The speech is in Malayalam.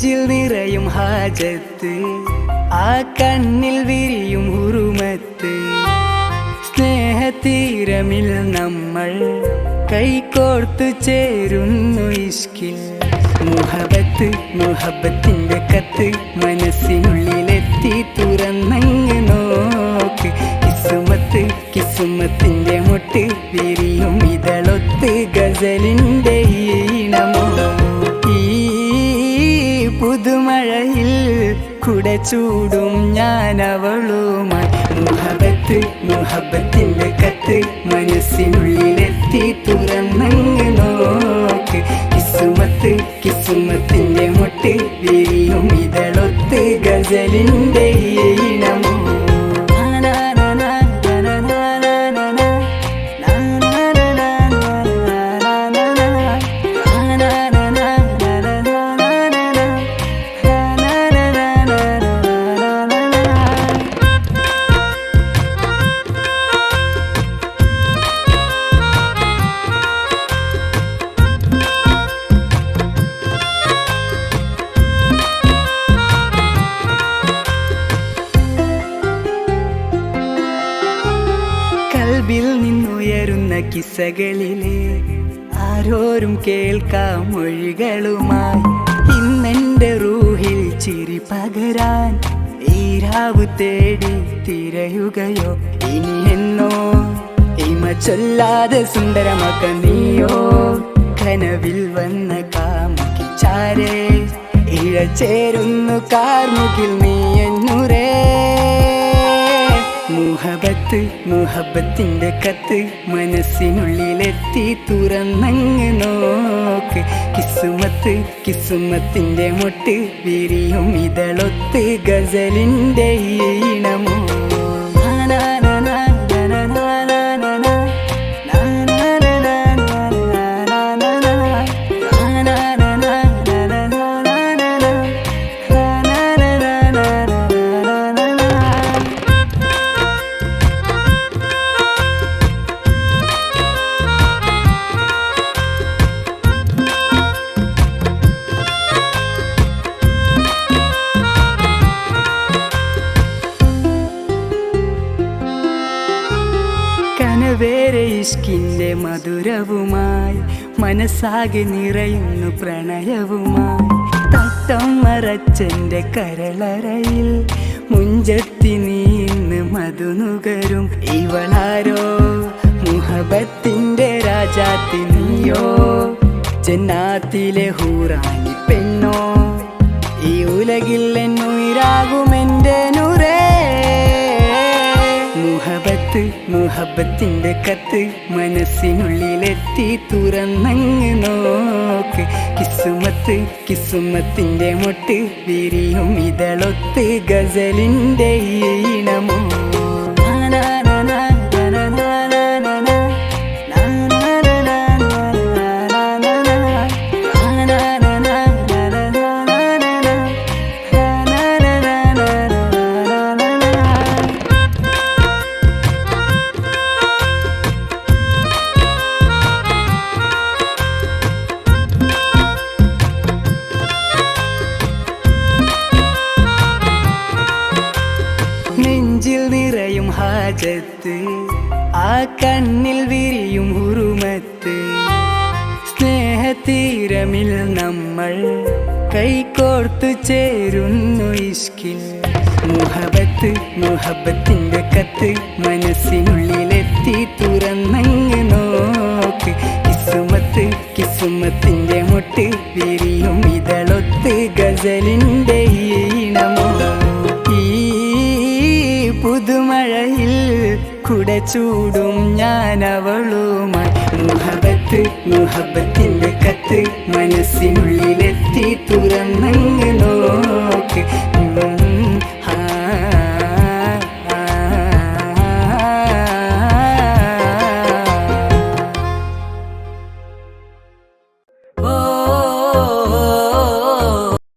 നെഞ്ചിൽ നിറയും ഹാജത്ത്, ആ കണ്ണിൽ വിരിയും ഉറുമത്ത്. സ്നേഹതീരമിൽ നമ്മൾ കൈകോർത്തു ചേരുന്നു ഇഷ്കിൽ. മുഹബത്ത് മുഹബത്തിന്റെ കത്ത് മനസ്സിനുള്ളിലെത്തി തുറന്നങ്ങ് നോക്ക്. കിസുമത്ത് കിസുമത്തിന്റെ മുട്ട് വിരിയും ഇതളൊത്ത് ഗസലിന്റെ ഈണമോ. ഈ പുതുമഴയിൽ കുട ചൂടും ഞാൻ അവളുമായി. മുഹബത്ത് മുഹബത്തിന്റെ കത്ത് മനസ്സിനുള്ളിലെത്തി തുറന്നങ്ങ് നോക്ക്. കിസുമത്ത് കിസുമത്തിന്റെ മുട്ട് വിരിയും ഇതളൊത്ത് ഗസലിന്റെ ഈണമോ. കൽബിൽ നിന്നുയരുന്ന കിസ്സകളിലെ ആരോരും കേൾക്കാം മൊഴികളുമായി. ഇന്നെൻ്റെ റൂഹിൽ ചിരി പകരാൻ ഈ രാവ് തേടി തിരയുകയോ. ഇനി എന്നോ ഇമ ചൊല്ലാതെ സുന്ദരമാക്ക നീയോ. കനവിൽ വന്ന കാമുകി ചാരേ ഇഴചേരുന്നു കാർമുകിൽ നീ എന്നുരേ. മുഹബത്ത് മുഹബത്തിന്റെ കത്ത് മനസ്സിനുള്ളിലെത്തി തുറന്നങ്ങ് നോക്ക്. കിസുമത്ത് കിസുമത്തിന്റെ മുട്ട് വിരിയും ഇതളൊത്ത് ഗസലിന്റെ ഈണമോ. കനവേറെ ഇഷ്കിന്റെ മധുരവുമായി മനസ്സാകെ നിറയുന്നു പ്രണയവുമായി. തട്ടം മറച്ചെന്റെ കരളറയിൽ മുഞ്ചത്തി നീന്ന് മധുനുകരും. ഇവളാരോ മുഹബത്തിന്റെ രാജാത്തി നീയോ. ജന്നാത്തിലെ ഹൂറാനി പെണ്ണോ. ഈ ഉലകിൽ എന്നുയിരാകുമെന്റെ നൂറേ. മുഹബത്ത് മുഹബത്തിന്റെ കത്ത് മനസ്സിനുള്ളിലെത്തി തുറന്നങ്ങ് നോക്ക്. കിസുമത്ത് കിസുമത്തിന്റെ മുട്ട് വിരിയും ഇതളൊത്ത് ഗസലിന്റെ ഈണമോ. നെഞ്ചിൽ നിറയും ഹാജത്ത്, ആ കണ്ണിൽ വിരിയും ഉറുമത്ത്. സ്നേഹതീരമിൽ നമ്മൾ കൈകോർത്തു ചേരുന്നു ഇഷ്കിൽ. മുഹബത്ത് മുഹബത്തിന്റെ കത്ത് മനസ്സിനുള്ളിലെത്തി തുറന്നങ്ങ് നോക്ക്. കിസുമത്ത് കിസുമത്തിന്റെ മുട്ട് വിരിയും ഇതളൊത്ത് ഗസലിന്റെ ഈണമോ. പുതുമഴയിൽ കുട ചൂടും ഞാൻ അവളുമായി. മുഹബത്ത് മുഹബത്തിന്റെ കത്ത് മനസ്സിനുള്ളിലെത്തി തുറന്നങ്ങ് നോക്ക്.